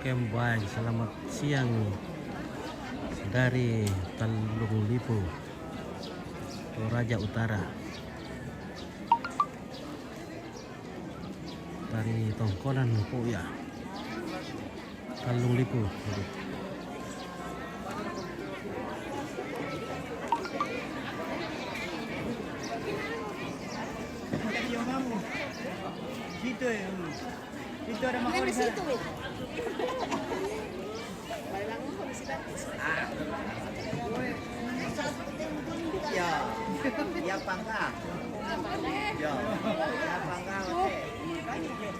Oke, baik. Selamat siang dari Talung Lipo, Toraja Utara. Dari Tongkonan po ya, Talung Lipo. Itu ada makan di situ. Ya, ya pangga. Ya, ya pangga.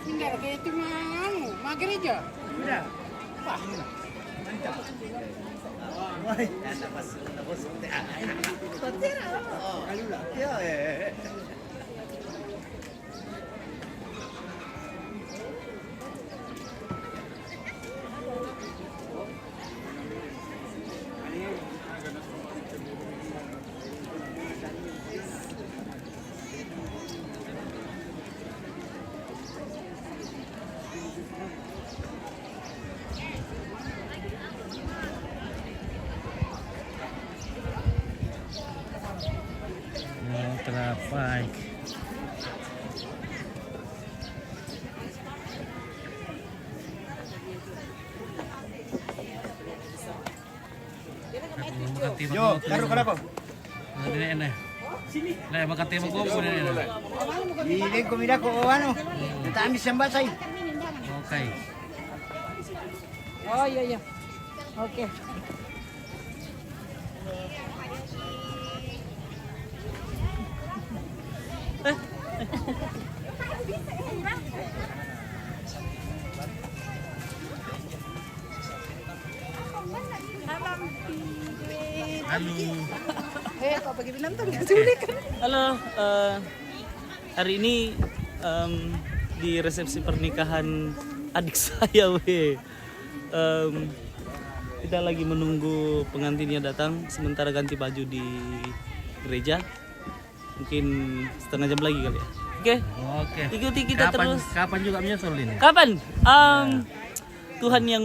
Tidak kayak itu mager aja. Udah. Wah, mantap. Wah, tapos. Kotera. Oh, kalula. Ya, Traffic. Yo, taruh kenapa? Ini. Sini. Lah makan tema gopo ini. Ini komida ko ano. Tamis sambat say. Oke. Oh iya iya. Oke. Halo. Kok bagi bilang tuh sulit kan? Halo, hari ini di resepsi pernikahan adik saya, kita lagi menunggu pengantinnya datang, sementara ganti baju di gereja, mungkin setengah jam lagi kali ya. Oke. Ikuti kita terus. Kapan juga menyusul ini? Kapan? Tuhan yang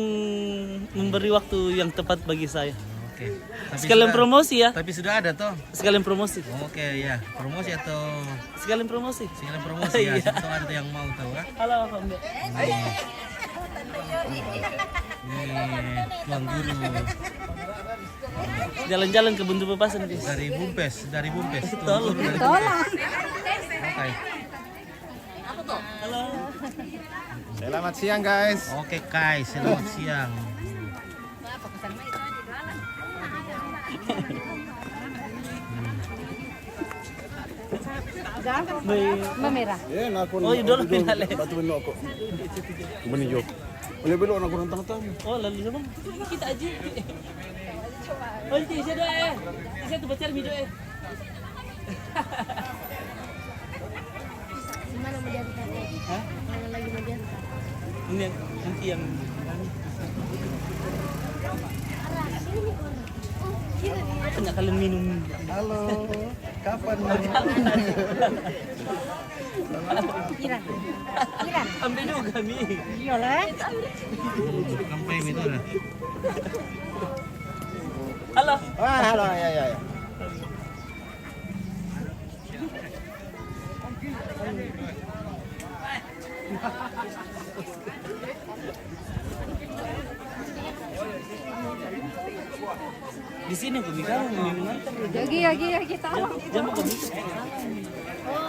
memberi waktu yang tepat bagi saya. Oke. Sekalian promosi ya. Tapi sudah ada toh. Sekalian promosi. Oke ya, promosi atau Sekalian promosi. sekalian promosi ya. Iya. Siapa tahu ada yang mau tahu kan? Halo, Pak Mbak. Tuan guru Jalan-jalan ke Buntu Pepasan, guys. dari Bumpes. Tuan Tolong. guru dari Tolong. Oke. Halo. Selamat siang guys. Oke, Kai, selamat siang. Memerah. Oh, idol pinale. Batu benog ako. Meniyok. Boleh belok nak kurang tahu. Oh, lalu siapa? Kita aja. Oh, itu saya doa. Saya tuh pacar video Mana mau diantar? Hah? Mana lagi mau diantar? Ini yang nanti yang banyak kalian minum. Halo. Kapan? Kiran. Kiran. Ambil juga kami. Iya lah. Sampai itu lah. Halo. Halo ya. Di sini pemikiran minum antar. Lagi tahu. Jangan kami.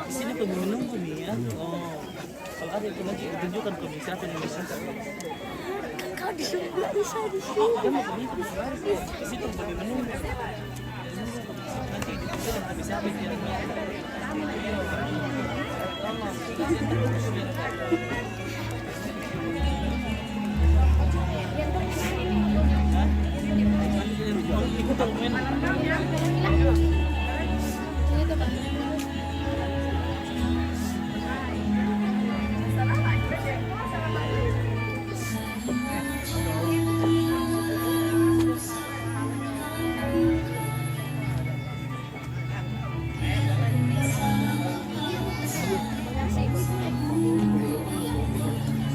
Di sini minum kami ya. Oh. Kalau ada itu lagi tunjukkan kami siapa yang bisa. Kau disuruh bisa di sini. Jangan kami di situ kami minum. Nanti tunjukkan kami siapa yang ikut main.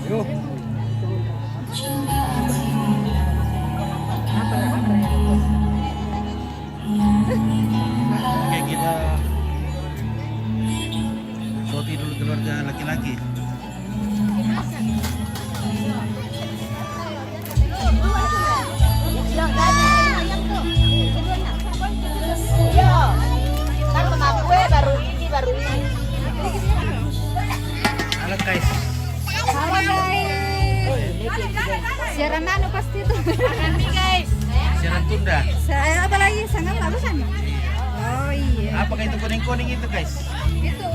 Yo. siaran anu pasti itu. Makan mie guys. Siaran tunda. Saya apa lagi? Sangat bagusan. Oh iya. Apakah itu kuning-kuning itu guys? Itu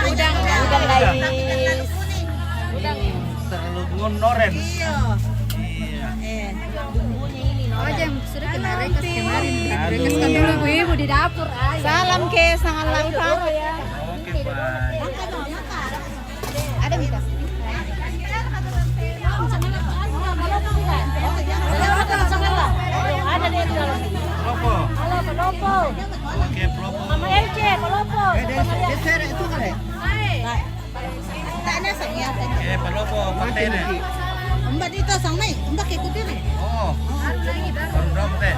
udang guys. Udang terlalu orange. Iya. Oh jam sudah kena rekas kemarin. Rekaskan dulu ibu-ibu di dapur. Salam ke sangat langkah ya. Oke, bye. Ada Mita. Ada di dalam. Propo. Halo, Pelopo. Oke, propo. Mama Ece, Pelopo. Geser itu kan ya? Oke, propo. Pakai deh. Mbak dito sang may, mbak ikutin eh. Oh. Baru berapa teh?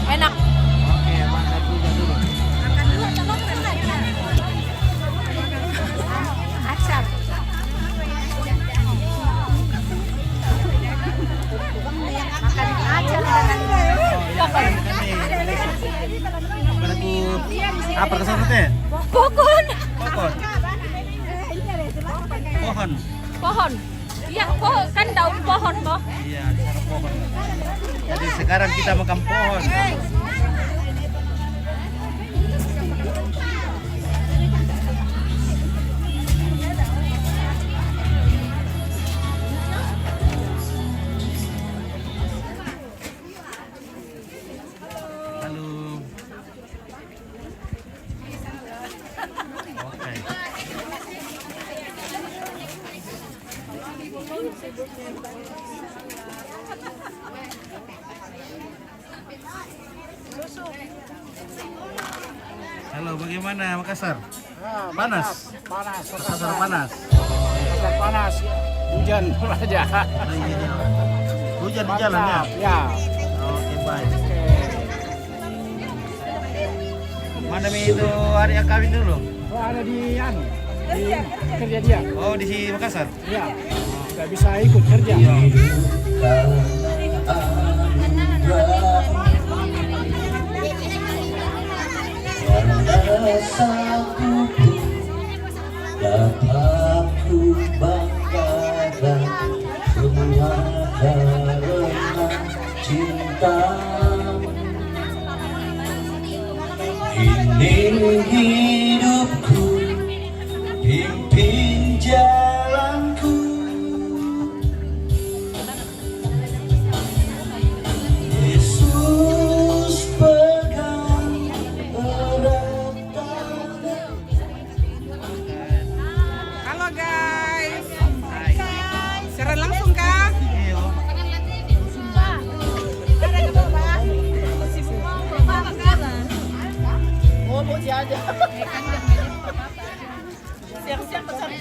Enak. Oke, makan juga dulu. Acar. Makan acar dengan Apa kesana teh? pohon. Pohon. Pohon. Pohon. Iya, pohon kan daun pohon toh. Iya, di sana pohon. Jadi sekarang kita makan pohon. Halo. Oke. Halo, bagaimana Makassar? Panas? Panas. Makassar panas? Panas. Hujan aja. Hujan di jalan ya? Ya. Oke, baik. Mana Mi itu hari kawin dulu? Oh, ada di kerja dia. Oh, di Makassar? Ya. Nggak bisa ikut kerja. Dapat ku banggakan semua karena cinta. Ini hidupku, pimpin jalanku. Yesus pegang erat tangan. Halo guys. Siaran langsung kah?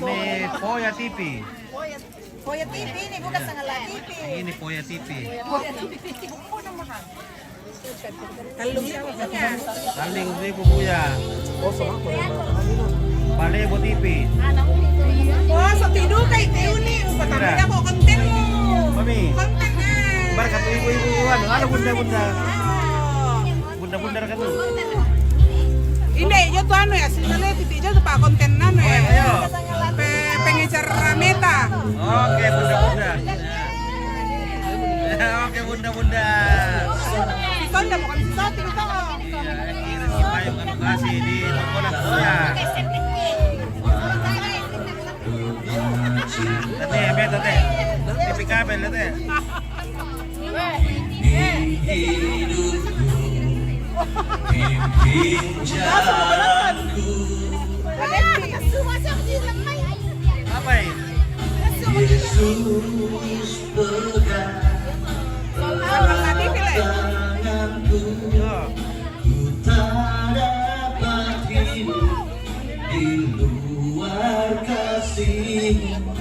Ini Poya TV. Poya TV ini bukan Sangala TV. Ini Poya TV. Taling ribu Buya. Palebo TV. Oh, so tidur kay Teo ni. Pertama niya ko konten mo. Mami, Konten na. barkat ibu-ibu ano bunda-bunda. Bunda-bunda kan tuh. Hindi, yun to ano ya. Sinala titi dyan pa konten na no Ayo, eh. ayo. Pengecar meta. Oke, bunda-bunda. Oke, bunda-bunda. Si Sonda bukan si Soti ito. Iya, kira si Payung anu kasih di toko lang Poya. Tete, be tete. TV kabel tete. Pimpin jalanku. Apa ini? Yesus pegang Sangala TV lah. tanganku. Oh. Ku tak dapat hidup di luar kasih-Mu.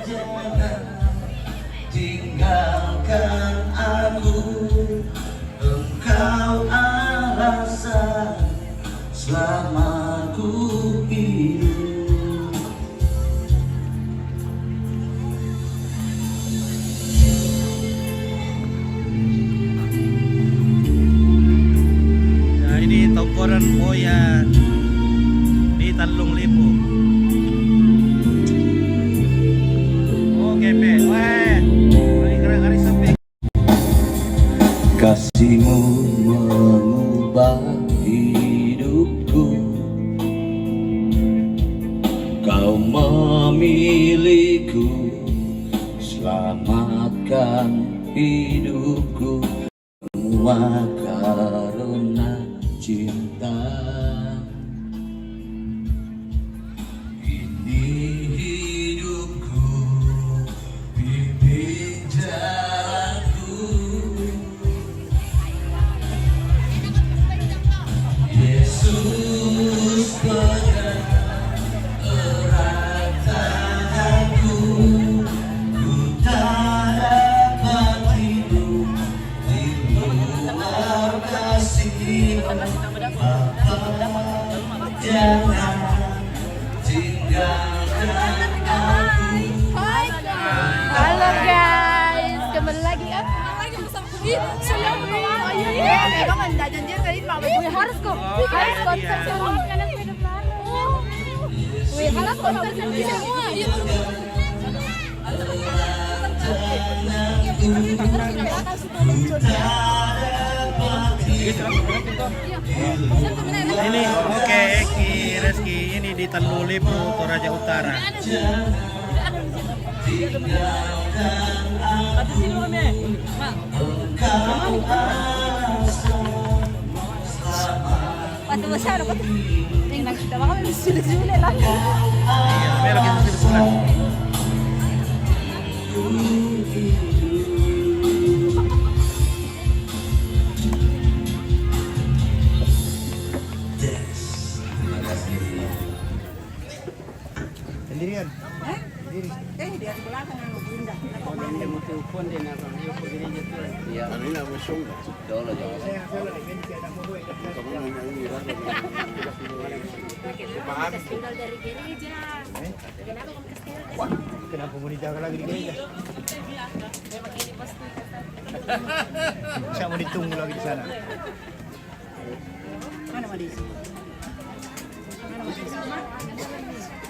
Jangan tinggalkan aku, Kau alasan selama ku hidup. Nah, ini tongkoran Boyan di Talung Lipo. Oke, Pe. Weh. Hari sampai. Kasihmu mengubah hidupku. Kau memiliku, selamatkan hidupku. Semua karena cinta. Ini hidupku, bimbing jalanku. Yesus pegang erat tanganku, ku tak dapat hidup di luar kasih. Bapa, jangan tinggalkan aku. Halo guys, kembali lagi kan? Emang anda janjian kali ini mau harus kok konser semua karena sepeda pelari. Wih, harus konser semua. Ini oke, Eki Reski ini di Talung Lipo, Toraja Utara. Waktu besar apa tuh? Yang kita bakal sulit-sulit lagi. Iya, belok itu di sebelah. Sendirian. Dia di belakang yang pindah. Tinggal dari gereja. Kenapa kamu kasih? Kenapa mau dijaga lagi di gereja? Saya mau ditunggu lagi di sana. Mana Madis?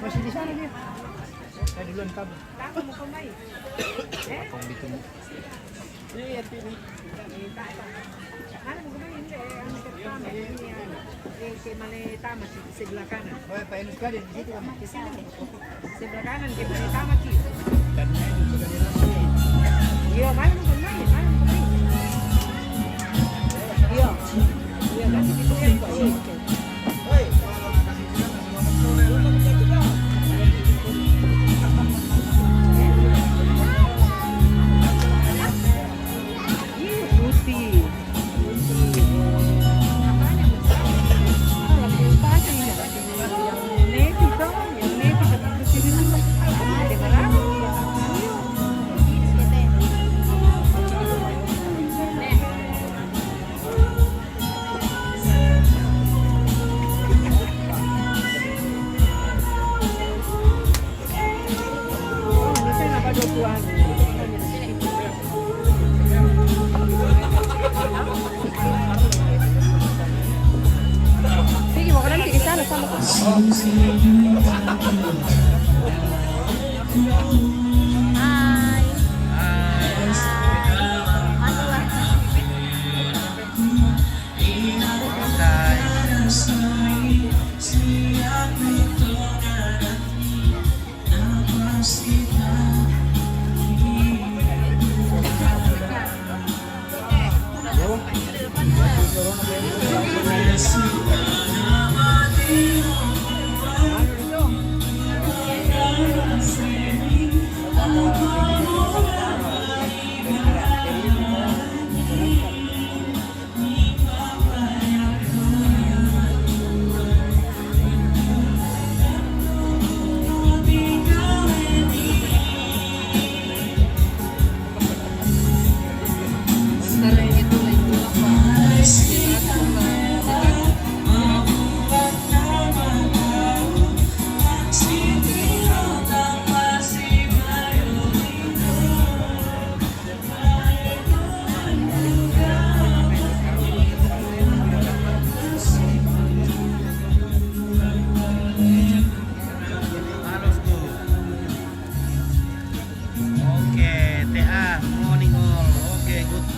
Masih di sana dia. Saya duluan kabur. Kamu mau kembali? Kau ditunggu. Iya, ini. Mana mau kembali ini? Anu pertama ini ke Male Tamat di sebelah kanan. Oh, Pak Enus kan di situ kan. Di sini. Sebelah kanan ke Male Tamat sih. Dan ini sudah di sana. Iya, mana mau kembali? Mana mau kembali? Iya. Iya, nanti kita lihat kok. Sige, mau nanti di sana sama kamu. Hai.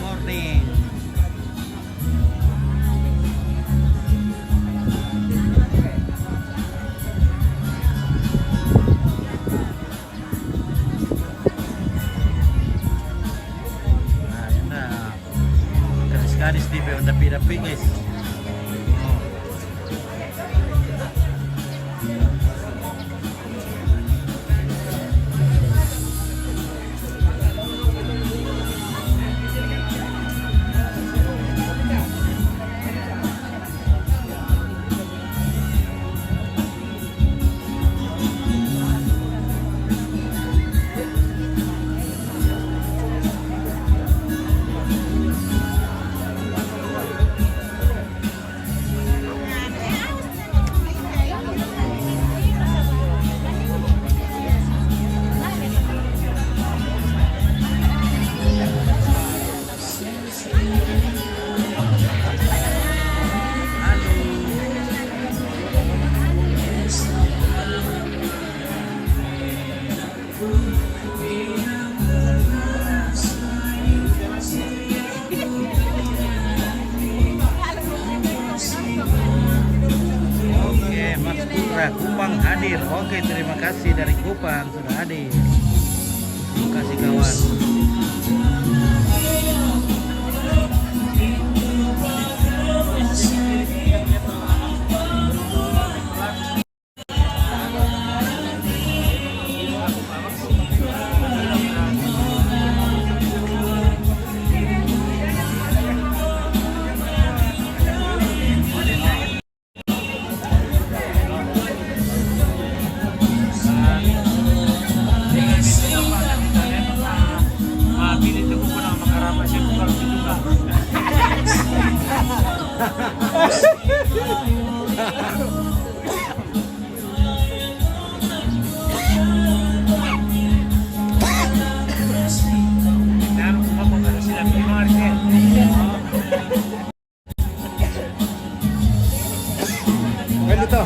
morning. Nah, yun na. Kadis-kadis di ba yung dapi-dapi guys. Mas Putra Kupang hadir. Oke, terima kasih dari Kupang sudah hadir. Terima kasih kawan. Dito.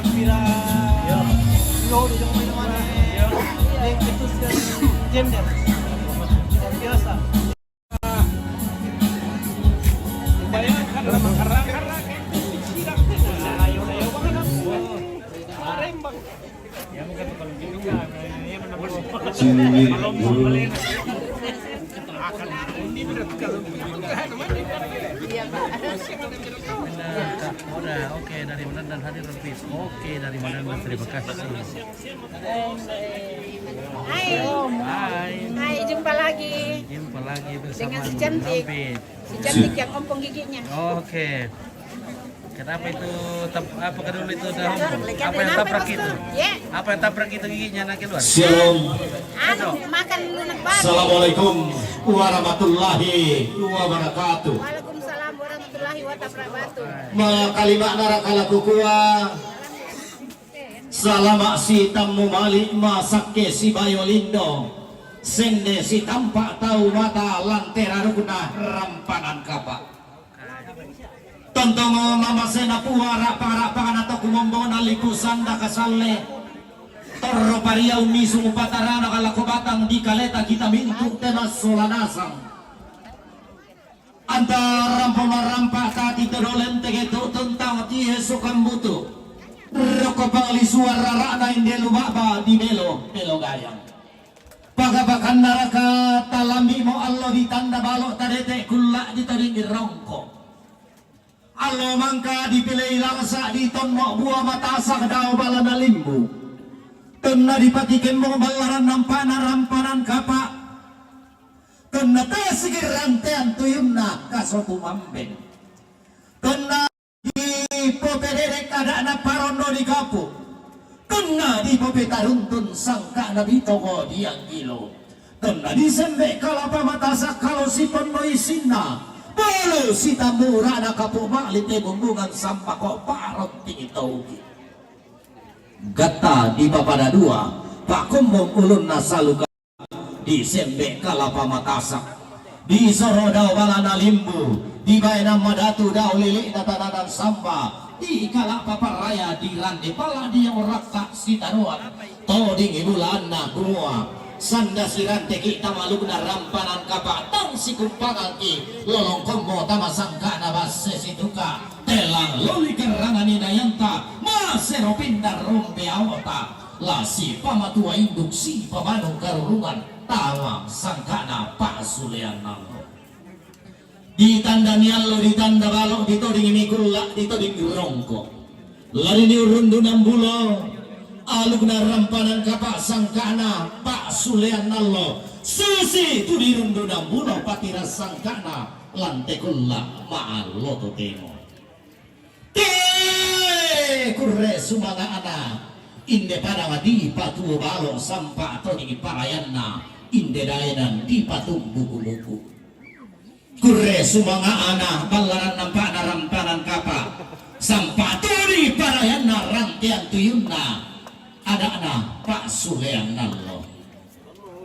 Udah, oke, dari mana dan hadir lebih. Oke, dari mana dan terima kasih. Hai. Hai. Hai, jumpa lagi Jumpa lagi bersama dengan si cantik. Rabbit. Si cantik yang ompong giginya. Oke. Kenapa itu apa kedulu itu dah? Apa yang tabrak itu? Ya. Apa yang tabrak itu giginya nak keluar? Shalom. Anu, makan lunak babi. Assalamualaikum warahmatullahi wabarakatuh. Waalaikumsalam warahmatullahi wabarakatuh. Mga kalimak narakala kukua. Salama si tamu malik masake si bayolindo. Sende si tampak tahu mata lantera rukuna rampanan kapak. Tontongo mama sena puara para atau kumombo naliku sanda kasale torro paria umisu patarana kalako batang di kaleta kita mintu temas solanasang antara rampa tati terolen tegeto tentang tie sukambutu roko pangli suara rana indelu baba di melo gayang pagabakan naraka talami mo allo di tanda balok tadete kulla di taringi rongko. Allo mangka dipilih langsa di tonmo buah matasak daw balana limbu. Kena dipatikin mo balaran nampana rampanan kapak. Kena tesigir rantean tuyumna kasotu mamben. Kena di popededek ada na parondo di kapu. Kena di popetaruntun sangka na bitogo diang ilo. Kena disembek kalapa matasak kalau sipon mo isinna. Bolo si tamura na kapuma lite bumbungan sampah kok parot tinggi taugi. Gata di bapada dua, pak kumbong ulun nasaluka di sembe kalapa matasak, di soro daw balana limbu, di bayana madatu daw lilik datananan sampah, di kalapa paraya di rande pala di yang rakak si taruan, toding ibulan na kumua. sanda sirante kita malugna rampanan kapatang si kumpangan ki lolong kombo tama sangka nabas sesituka telang loli kerangan inayanta masero pindar rompe awata lasi pamatua induk si pamanung karurungan tawang sangkana pak sulean nangko ditanda niallo ditanda balok ditoding mikula ditoding rongko lari ni urundunan bulo alugna rampanan kapak sangkana pak sulean nallo susi tu di rundunan bulo patira sangkana lantekulla ma'allo to temo te kurre sumanga ana inde pada di patu balo sampa atau di parayanna inde daenan di patu buku-buku kurre sumanga ana balaran nampana rampanan kapa sampa atau di parayanna rantian tuyunna ada ana pak sulean nallo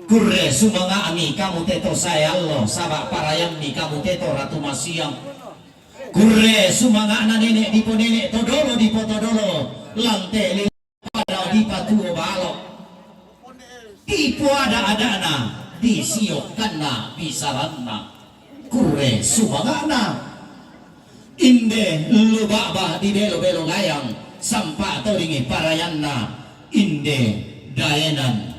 kurre sumanga ami kamu teto saya Allah sabak parayanni kamu teto ratu masiang kurre sumanga ana nenek di nenek todolo di potodolo lante pada di patuo balok ipo ada di siokana bisaranna kurre sumangana inde lubaba di belo-belo layang sampa toringi parayanna inde daenan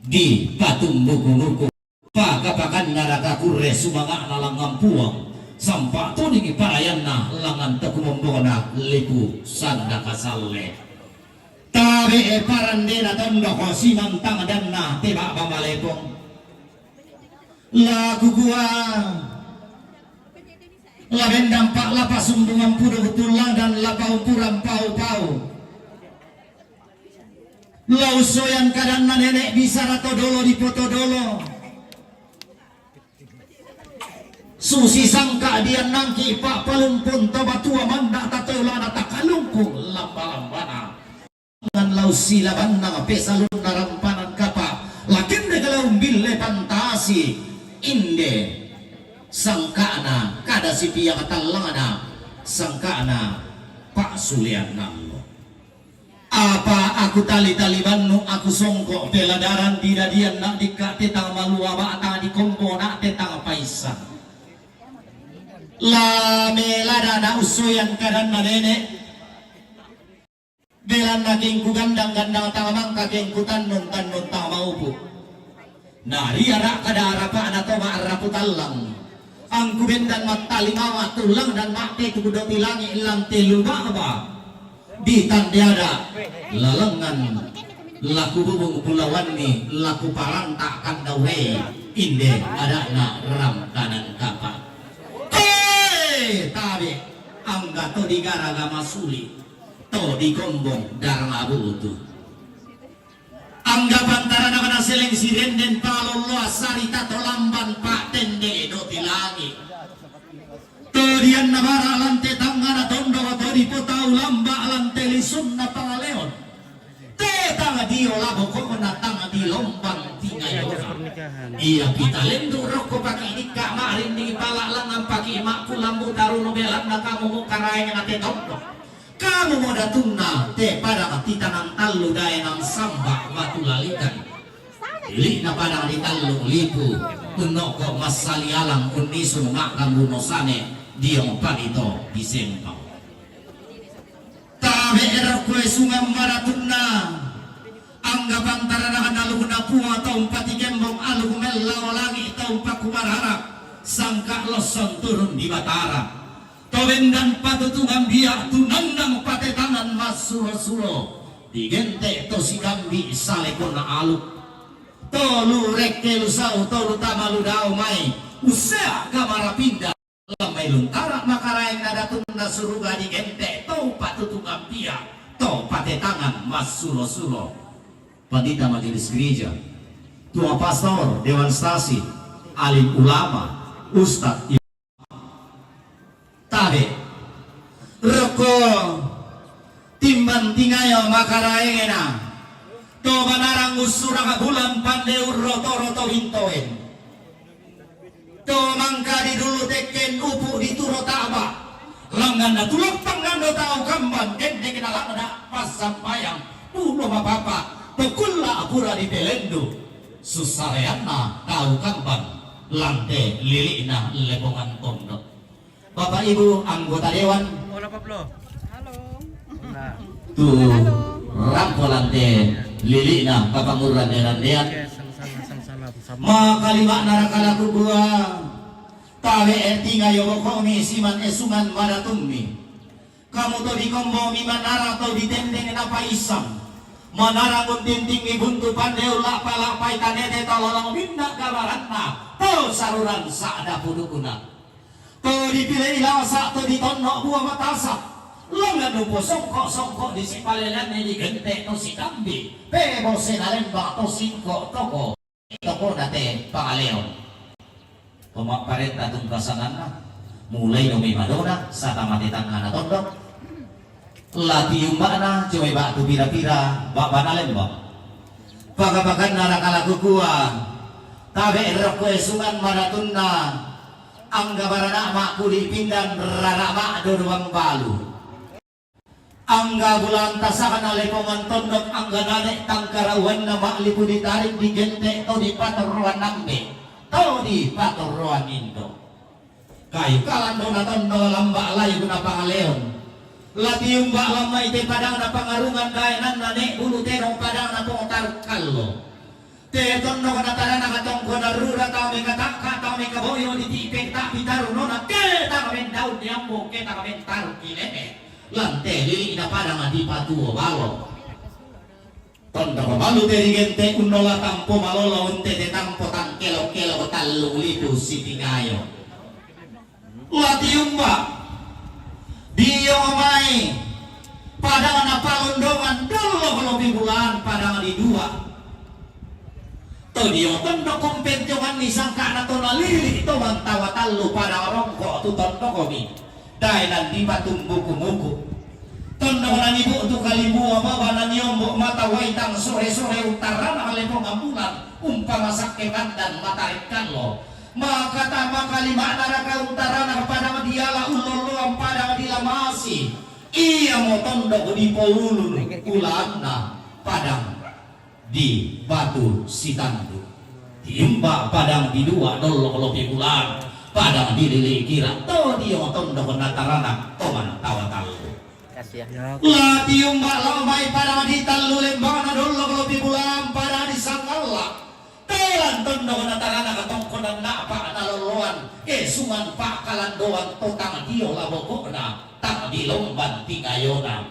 di patung buku-buku pakapakan naraka kurre sumangana langang puang sampa toringi parayanna langan tekumembona lipu sanda kasalle tabe parandena tondo ko sinantang danna tiba pamalepong lagu gua laben dampak lapas sumbungan pudo tulang dan lapau puram pau-pau lauso yang kadang nenek bisa rato dolo di foto dolo susi sangka dia nangki pak palumpun toba tua manda tatola takalungku lamba-lambana dengan lausi laban nama pesalun narampanan kapa lakin de kalau bille fantasi inde sangkana kada si pia katalangana sangkana pak sulian nallo apa aku tali-tali bannu aku songkok peladaran tidak dia nak dika tetang malua bata di kompo nak tetang paisan la melada na usuyan kadan na nenek belan naging kugandang-gandang tamang kaging kutannon tama upo nari arak kadara pa na to maarapu talang ang kubendan matalimawa tulang dan makte kudo tilangi ilang teluma ba di tandiada lalengan laku bubung pulauan ni laku paranta kandawe inde ada na ram kanan kapa tabe angga to di garaga masuli to di gombong darang abu itu anggapan tarana kana seleng sirenden palollo asarita to lamban pak tende do tilangi to dian nabara lante tangana tondo to di potau lamba lante lisunna pangaleon te tanga dio labo ko na tanga di lombang tingayo iya kita lendu rokko paki dikka marin di pala langan paki makku lambu taruno belan na kamu mo karaeng na te tondo kamu mau datungna te pada titanang tallu daya nang samba batu lalikan ili na pada di tallu lipu unoko masali alang unisu ngakam bunosane diong panito disempang tabe erokwe sungam maratungna anggapan tarana analuguna puwa taum pati gembong alugumel lawalangi taum pakumarharap sangka loson turun di batara tobendan patutungan biak tunandang pate tangan mas sulo-sulo digente to si kambi salekona aluk to lu rekke lu sau to lu tamalu dao mai usea kamara pindah lamai luntara makaraeng nada tunda suruga digente to patutungan biak to pate tangan mas sulo-sulo pandita majelis gereja tua pastor dewan stasi alim ulama ustadz tabe roko timban tingayo makaraengena to banarang usura bulan pandeur roto-roto hintoen to mangka di dulu teken upu di turo taba langan na tulok panggando tau kamban kende kenalak na pas sampayang pulo mapapa to kulla apura di belendo susareana kau kampan lante lilina lepongan tondok. Bapak Ibu anggota dewan, Hola Pablo. Halo. Hola. tuh rampo lante lilina kapanguran deran-deran. Oke, salam sama. Makalima narakalaku gua tawe tinga yobokomi siman esungan maratummi. Kamu to di kombo mi manara to di tendeng apa isam. Manara kuntinting mi buntu pandeu lapa-lapai tanete tololong binda kabaratna. To saruran saada pudukuna. To dipilih ilasa to di tonok buah matasa. Longan dupo songkok-songkok di si palelan di gente to si kambi. Pebo senalembak to singkok toko. Toko nate pangaleon. Pemak paret tatung kasanana mulai nomi madona sata mati tangan tondok lati umbana coba batu pira-pira bak banalen bak pagapakan narakala kukua tabe rokwe sungan maratunna angga barana mak kuli pindan rara mak doruang balu angga bulan tasakan alepongan tondok angga nanek tangkarawan na mak lipu ditarik di gente to di patoruan nambe to di patoruan indo kayu kalan dona tondo lambak layu guna pangaleon latium bak lama ite padang na pangarungan daenan na nek bulu terong padang na pengotar kallo te tondo kana tarana katong kona rura tau meka takka tau meka boyo di tipek tak bitaru nona ke tak kamen daun nyambo ke tak kamen taru kilene lante lili ina padang di patuo balo tondo balu dari gente unola tampo malolo unte te tampo tangkelo-kelo talu lipu sitingayo latium bak dia omai padang na palundongan dolo lebih bulan padang di dua to dia tondo kompenjongan ni sangka na to lili to mantawa talu padang rongko tu tondo komi dainan di batung buku-buku tondo na ibu tu kalimu apa wana nyombo mata waitang sore-sore utara na lepo ngamulan umpama sakekan dan matarikan lo maka tama kalima naraka utara na padang diala ulolo padang dilamasi iya mo tondo di paulun ulana padang di batu sitandu timba padang di dua dolo lebih bulan padang di lili kira to dia tondo natarana toman tawa-tawa la tiumba lomai padang di talu lembana dolo lebih bulan padang di sangala telan tondo natarana katong konan na pa naloloan kesungan pa kalandoan totang dio labokona tak di lomban tingayona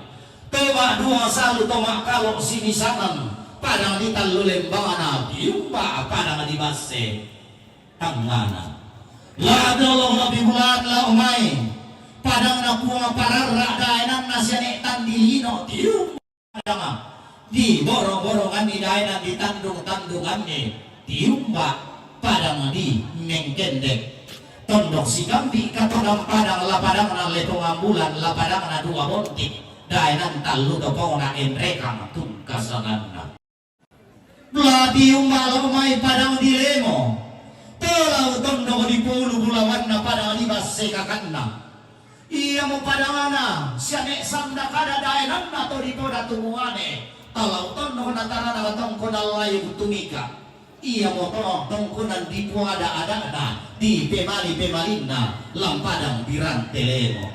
toba dua salu toma kalau sinisanan padang di talu lembana diumba padang di base tangana la dolo lebih bulan la umai padang na puang pararra daenan nasiane tandilino diumba padang di borong-borongan di daenan di tandung-tandungan diumba padang di mengkendek tondok si kambi katodang padang la padang na letong ambulan la padang na dua bontik daenan talu topong na enrekang tungkasangan na la diumba lomai padang di lemo telau tondok di pulu bulawan na padang di basekakan na iya mo padang na sianek sanda kada daenan na to di toda tumuane talau tondok na tanah na tongko na layu tumika iya motor tongkunan di puada-ada na di pemali-pemalina lampadang birantelemo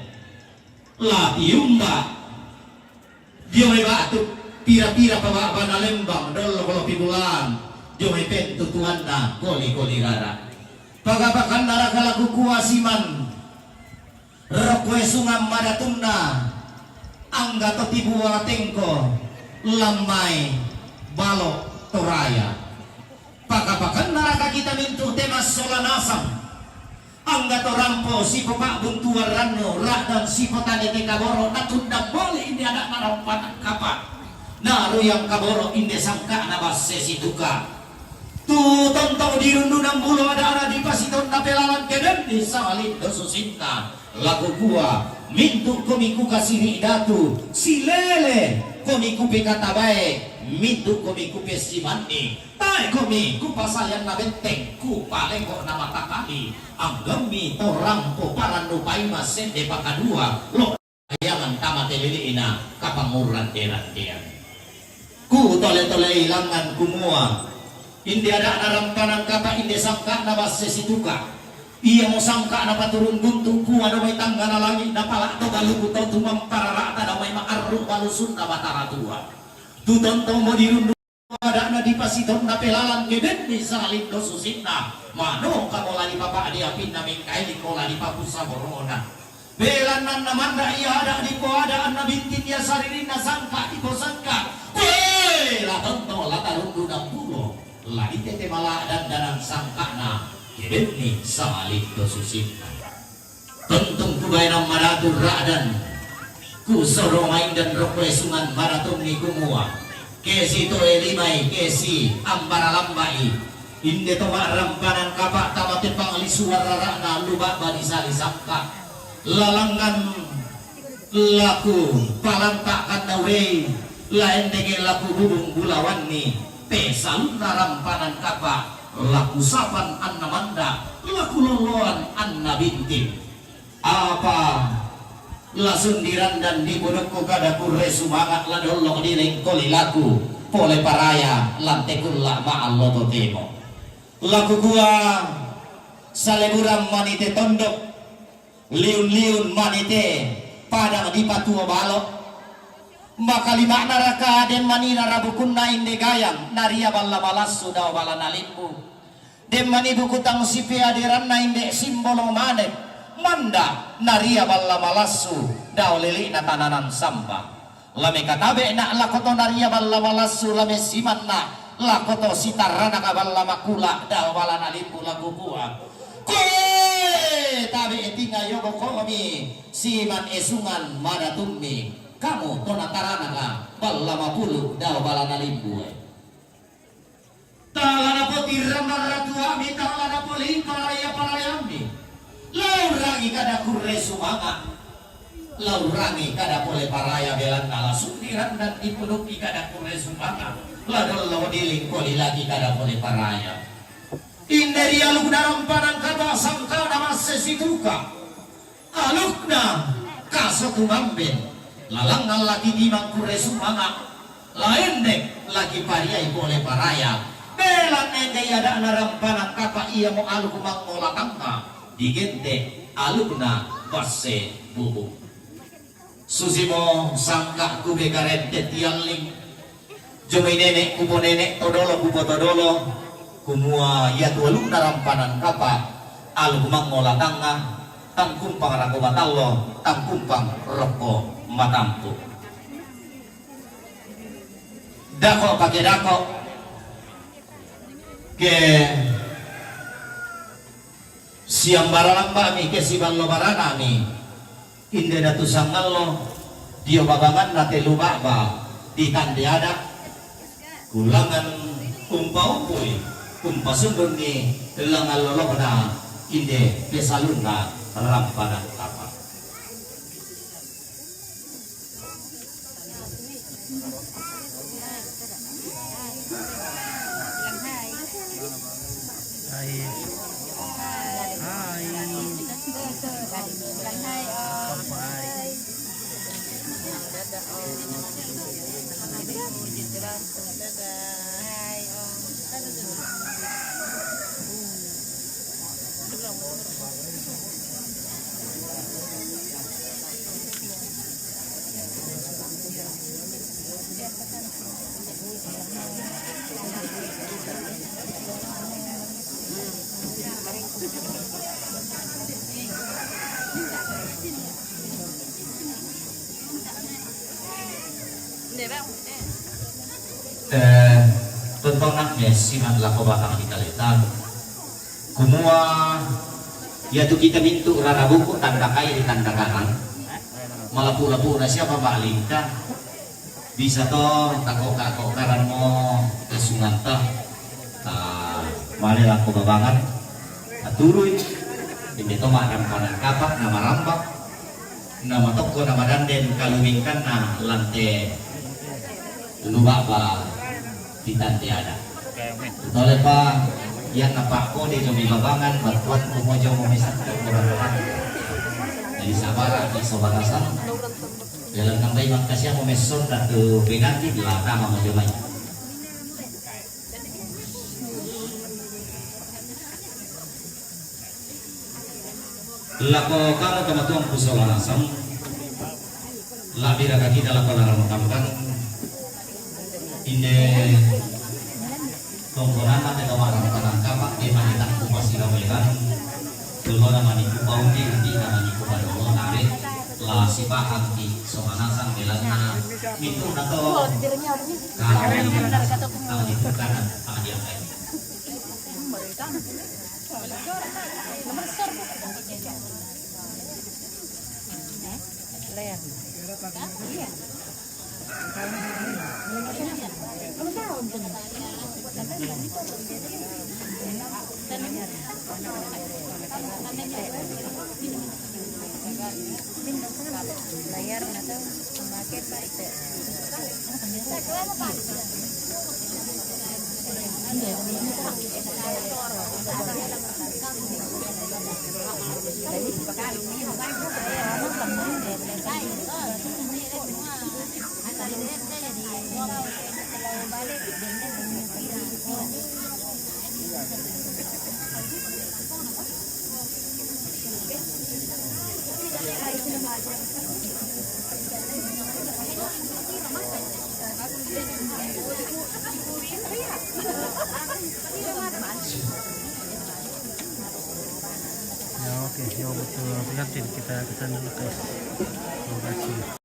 la tiumba dia may batu pira-pira pababa na lembang dolo bulan dia may pentutuan na koli-koli rara pagapakan narakala kukuasiman rokwe sungam madatumna angga to tibuwa tengko lamai balok toraya pakapakan naraka kita mintu temas solanasam angga torampo si pepak buntuar rano radang si petani te kaboro natunda boleh ini anak marompan kapan naru yang kaboro inde sangka nabas sesi duka tu tontong dirundu nang bulu ada anak di pasiton napelalan keden di salin dosusinta lagu gua mintu komiku kasih datu si lele komiku pekata baik mintu komiku pesi mandi tai komiku pasal yang nabenteng ku paling kok nama takali anggami orang po parandu paima sende pakadua lo jangan tamat lili ina kapanguran eran dia ku tole-tole ilangan kumua Indi ada narampanan kapa indi sangka na basse situka. Iya mau sangka na paturun guntu ku ada may tangga na langit na pala to baluku to tumang pararata na may makarru balusun na batara tua. Tutonto mo dirundu ada na di pasiton na pelalan gedet ni salin do susitna. Mano kamola di papa di apin na mingkai di kola di papusa borona. Belanan naman na iya ada di ko ada na bintin ya saririn na sangka di ko sangka. La tonto la tarundu na pulo. La itete mala dan danan sangka na gedet ni salin do susitna. Tontung kubay ng maratur raadan. Kusoro main dan rokwe sungan maratung ni kumua. Kesi to elimay kesi ambara lambai inde to rampanan kapak tamate pangli suara na luba bani sali sakka lalangan laku palanta kanawe lain dengan laku bubung bulawan ni pesan rampanan kapak laku sapan anna manda laku loloan anna binti apa lasundiran dan dibodokku kadaku resumangat ladolok dilengkoli laku pole paraya lantekullah ma'allo totemo laku gua saleburam manite tondok liun-liun manite padang di patua balok maka lima naraka den manina rabukunna inde gayang naria balla balas sudah bala nalimbu den mani bukutang sipi adiranna inde simbolo manet manda naria balla malasu daw lili na tananan samba lame katabe na lakoto naria balla malasu lame siman na lakoto sitarana ka balla makula daw bala nalimbu lagu kuwa kue tabe etinga yogo komi siman esungan madatummi kamu tonatarana ka balla mapulu daw bala nalimbu talana potiran naratua mi talana poling paraya parayamni laurangi kada kurre sumanga laurangi kada pole paraya belan kala sundiran dan dipenuhi kada kurre sumanga ladol lo diling koli lagi kada pole paraya inderi aluk dalam padang kata sangka nama sesituka alukna kaso tumamben lalangan lagi dimang kurre sumanga lain dek lagi pariai pole paraya belan nende ada narampanan kapa iya mo aluk mang molakangka digente alumna basse bubu susimo sangka kube karente tiangling jomai nenek kubo nenek todolo kubo todolo kumua ya tu alumna rampanan kapa alumang mola tanga tangkumpang rako batallo tangkumpang roko matampu dako pakai dako ke siang baralamba mi kesiban lo barana mi inde datu sangallo dia babangan nate lubaba di tande ada kulangan umpaumpui umpasundun ni langal lolokna inde pesalunna rampanan kapa Tontonak siman lako bakang kita letan kumua ya tu kita bintu rara buku tanda kaya di tanda kanan malapu-lapu na siapa balita bisa to takok-takokaran mo kesungan ta mali lako babangan aturuy hindi to marampanan kapak na marambak na matoko na madanden kaluwingkan na lante lubaba di tante ada. Tole pa yang napak ko di jumi babangan berbuat kumojo mo misat ko kurang. Jadi sabara di sobarasan. Dalam nambay magkasya mo meson datu binati di lata mo jomay. Lako karo kamatuang pusola nasam. Labira kaki dalam kolam makamkan. Inde tongkonan mate kamarang tanang kapak di manitan kupasi kawehan. Dulu nama niku bauti nanti nama niku badolo narik la sipahan di somanasang belana itu nato kanan tangan itu kanan tangan yang lain. Ya oke, ya betul. Lihat kita dulu guys. Terima kasih.